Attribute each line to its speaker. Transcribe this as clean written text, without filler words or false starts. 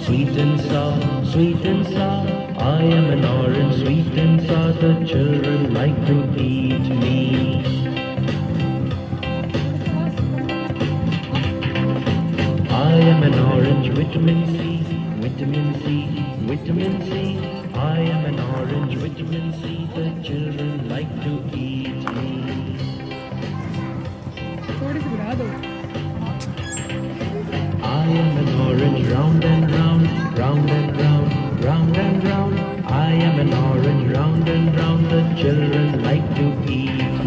Speaker 1: Sweet and sour, sweet and sour. I am an orange, sweet and sour. The children like to eat me. I am an orange, vitamin C, vitamin C, vitamin C. I am an orange, vitamin C. The children like to eat me. I am an orange, round and round, round and round, round and round. I am an orange, round and round. The children like to eat